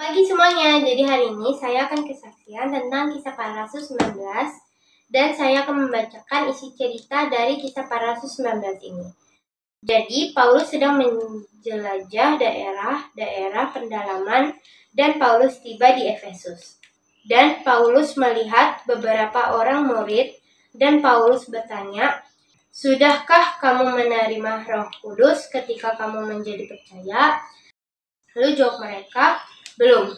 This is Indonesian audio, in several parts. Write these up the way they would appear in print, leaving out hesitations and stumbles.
Pagi semuanya, jadi hari ini saya akan kesaksian tentang Kisah Para Rasul 19 dan saya akan membacakan isi cerita dari Kisah Para Rasul 19 ini. Jadi Paulus sedang menjelajah daerah-daerah pendalaman dan Paulus tiba di Efesus. Dan Paulus melihat beberapa orang murid dan Paulus bertanya, "Sudahkah kamu menerima Roh Kudus ketika kamu menjadi percaya?" Lalu jawab mereka, "Belum.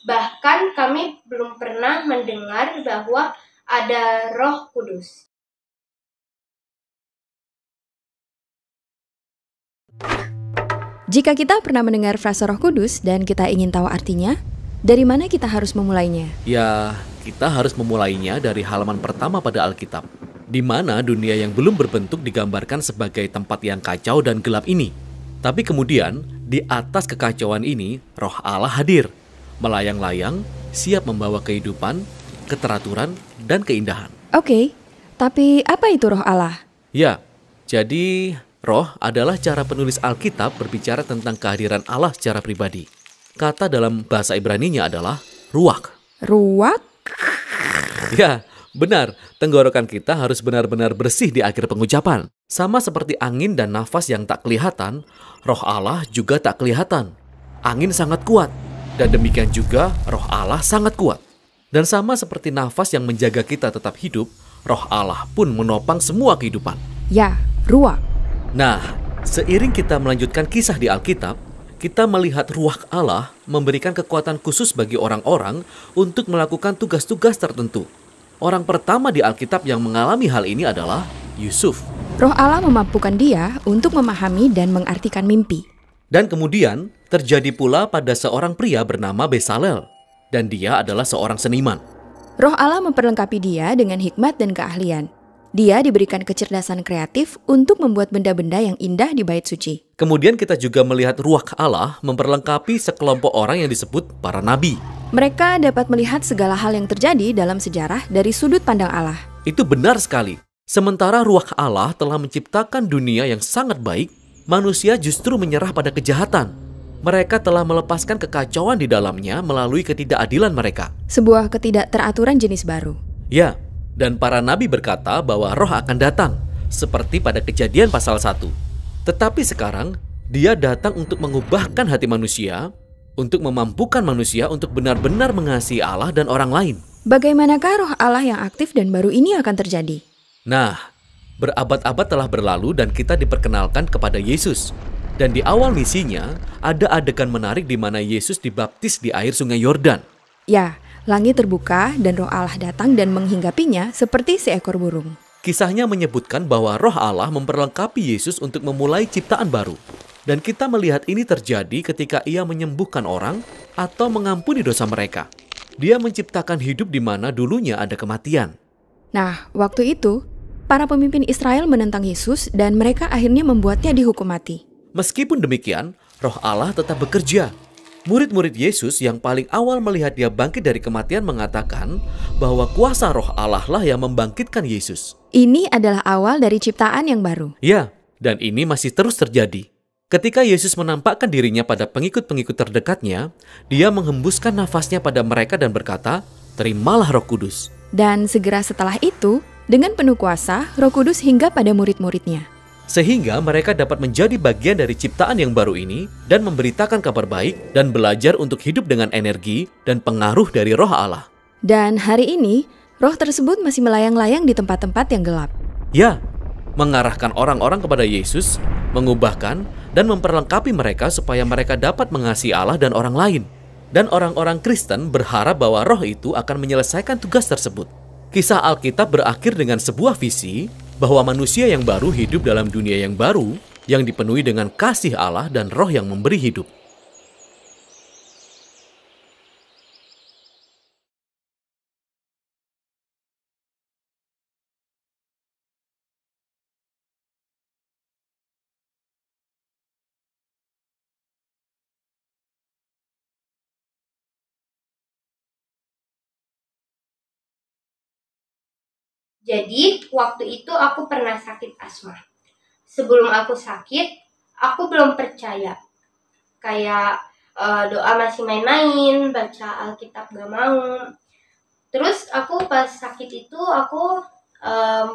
Bahkan kami belum pernah mendengar bahwa ada Roh Kudus." Jika kita pernah mendengar frasa Roh Kudus dan kita ingin tahu artinya, dari mana kita harus memulainya? Ya, kita harus memulainya dari halaman pertama pada Alkitab, di mana dunia yang belum berbentuk digambarkan sebagai tempat yang kacau dan gelap ini. Tapi kemudian, di atas kekacauan ini, Roh Allah hadir, melayang-layang, siap membawa kehidupan, keteraturan, dan keindahan. Oke, tapi apa itu Roh Allah? Ya, jadi Roh adalah cara penulis Alkitab berbicara tentang kehadiran Allah secara pribadi. Kata dalam bahasa Ibraninya adalah ruach. Ruak? Ya, benar. Tenggorokan kita harus benar-benar bersih di akhir pengucapan. Sama seperti angin dan nafas yang tak kelihatan, Roh Allah juga tak kelihatan. Angin sangat kuat, dan demikian juga Roh Allah sangat kuat. Dan sama seperti nafas yang menjaga kita tetap hidup, Roh Allah pun menopang semua kehidupan. Ya, ruak. Nah, seiring kita melanjutkan kisah di Alkitab, kita melihat ruach Allah memberikan kekuatan khusus bagi orang-orang untuk melakukan tugas-tugas tertentu. Orang pertama di Alkitab yang mengalami hal ini adalah Yusuf. Roh Allah memampukan dia untuk memahami dan mengartikan mimpi. Dan kemudian terjadi pula pada seorang pria bernama Besalel, dan dia adalah seorang seniman. Roh Allah memperlengkapi dia dengan hikmat dan keahlian. Dia diberikan kecerdasan kreatif untuk membuat benda-benda yang indah di bait suci. Kemudian kita juga melihat ruach Allah memperlengkapi sekelompok orang yang disebut para nabi. Mereka dapat melihat segala hal yang terjadi dalam sejarah dari sudut pandang Allah. Itu benar sekali. Sementara ruach Allah telah menciptakan dunia yang sangat baik, manusia justru menyerah pada kejahatan. Mereka telah melepaskan kekacauan di dalamnya melalui ketidakadilan mereka. Sebuah ketidakteraturan jenis baru. Ya, dan para nabi berkata bahwa roh akan datang, seperti pada Kejadian pasal 1. Tetapi sekarang, dia datang untuk mengubahkan hati manusia, untuk memampukan manusia untuk benar-benar mengasihi Allah dan orang lain. Bagaimanakah roh Allah yang aktif dan baru ini akan terjadi? Nah, berabad-abad telah berlalu dan kita diperkenalkan kepada Yesus. Dan di awal misinya, ada adegan menarik di mana Yesus dibaptis di air sungai Yordan. Ya, langit terbuka dan roh Allah datang dan menghinggapinya seperti seekor burung. Kisahnya menyebutkan bahwa roh Allah memperlengkapi Yesus untuk memulai ciptaan baru. Dan kita melihat ini terjadi ketika ia menyembuhkan orang atau mengampuni dosa mereka. Dia menciptakan hidup di mana dulunya ada kematian. Nah, waktu itu, para pemimpin Israel menentang Yesus dan mereka akhirnya membuatnya dihukum mati. Meskipun demikian, roh Allah tetap bekerja. Murid-murid Yesus yang paling awal melihat dia bangkit dari kematian mengatakan bahwa kuasa roh Allah lah yang membangkitkan Yesus. Ini adalah awal dari ciptaan yang baru. Ya, dan ini masih terus terjadi. Ketika Yesus menampakkan dirinya pada pengikut-pengikut terdekatnya, dia menghembuskan nafasnya pada mereka dan berkata, "Terimalah Roh Kudus." Dan segera setelah itu, dengan penuh kuasa, Roh Kudus hingga pada murid-muridnya. Sehingga mereka dapat menjadi bagian dari ciptaan yang baru ini dan memberitakan kabar baik dan belajar untuk hidup dengan energi dan pengaruh dari roh Allah. Dan hari ini, roh tersebut masih melayang-layang di tempat-tempat yang gelap. Ya, mengarahkan orang-orang kepada Yesus, mengubahkan dan memperlengkapi mereka supaya mereka dapat mengasihi Allah dan orang lain. Dan orang-orang Kristen berharap bahwa roh itu akan menyelesaikan tugas tersebut. Kisah Alkitab berakhir dengan sebuah visi bahwa manusia yang baru hidup dalam dunia yang baru yang dipenuhi dengan kasih Allah dan roh yang memberi hidup. Jadi, waktu itu aku pernah sakit asma. Sebelum aku sakit, aku belum percaya. Kayak doa masih main-main, baca Alkitab gak mau. Terus aku pas sakit itu aku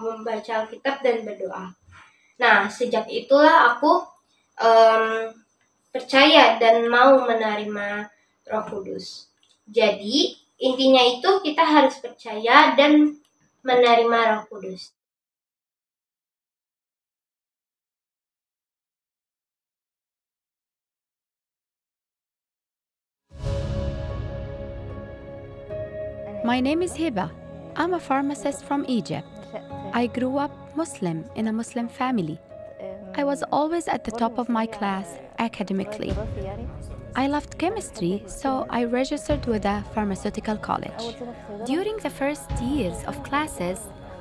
membaca Alkitab dan berdoa. Nah, sejak itulah aku percaya dan mau menerima Roh Kudus. Jadi, intinya itu kita harus percaya dan menerima Roh Kudus. My name is Hiba. I'm a pharmacist from Egypt. I grew up Muslim in a Muslim family. I was always at the top of my class academically. I loved chemistry, so I registered with a pharmaceutical college. During the first years of classes,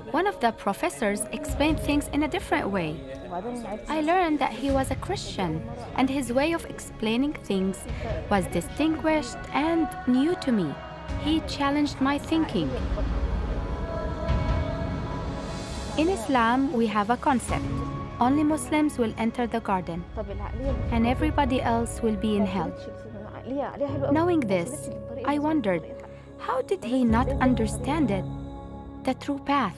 one of the professors explained things in a different way. I learned that he was a Christian, and his way of explaining things was distinguished and new to me. He challenged my thinking. In Islam, we have a concept. Only Muslims will enter the garden, and everybody else will be in hell. Knowing this, I wondered, how did he not understand it, the true path?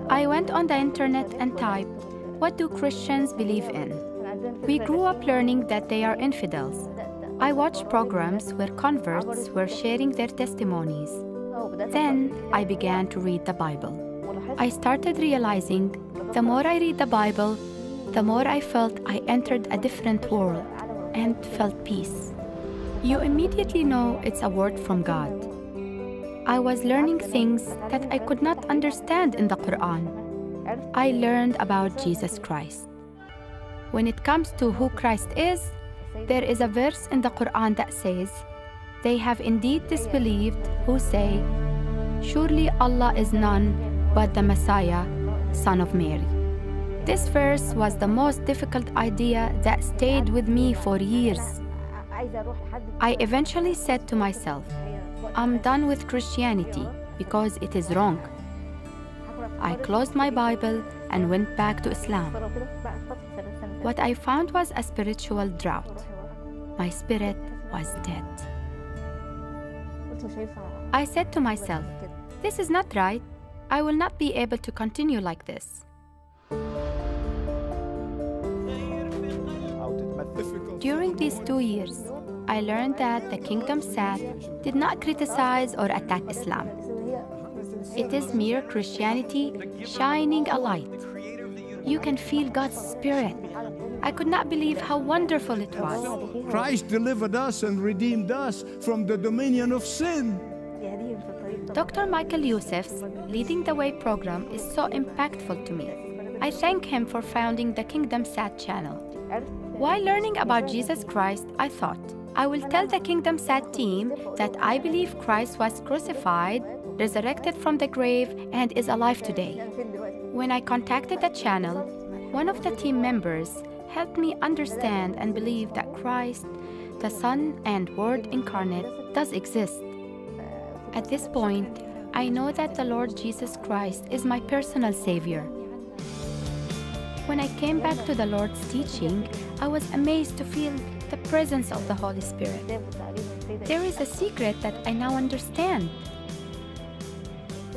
I went on the internet and typed, what do Christians believe in? We grew up learning that they are infidels. I watched programs where converts were sharing their testimonies. Then I began to read the Bible. I started realizing the more I read the Bible, the more I felt I entered a different world and felt peace. You immediately know it's a word from God. I was learning things that I could not understand in the Quran. I learned about Jesus Christ. When it comes to who Christ is, there is a verse in the Quran that says, "They have indeed disbelieved who say, surely Allah is none but the Messiah, son of Mary." This verse was the most difficult idea that stayed with me for years. I eventually said to myself, I'm done with Christianity because it is wrong. I closed my Bible and went back to Islam. What I found was a spiritual drought. My spirit was dead. I said to myself, this is not right. I will not be able to continue like this. During these 2 years, I learned that the Kingdom Sat did not criticize or attack Islam. It is mere Christianity shining a light. You can feel God's Spirit. I could not believe how wonderful it was. Christ delivered us and redeemed us from the dominion of sin. Dr. Michael Youssef's Leading the Way program is so impactful to me. I thank him for founding the Kingdom Sat channel. While learning about Jesus Christ, I thought, I will tell the Kingdom Sat team that I believe Christ was crucified, resurrected from the grave, and is alive today. When I contacted the channel, one of the team members helped me understand and believe that Christ, the Son and Word incarnate, does exist. At this point, I know that the Lord Jesus Christ is my personal Savior. When I came back to the Lord's teaching, I was amazed to feel the presence of the Holy Spirit. There is a secret that I now understand.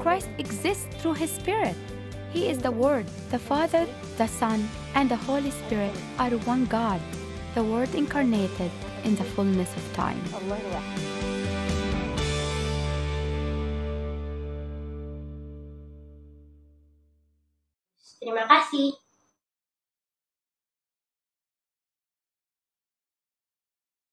Christ exists through His Spirit. He is the Word. The Father, the Son, and the Holy Spirit are one God, the Word incarnated in the fullness of time. Terima kasih.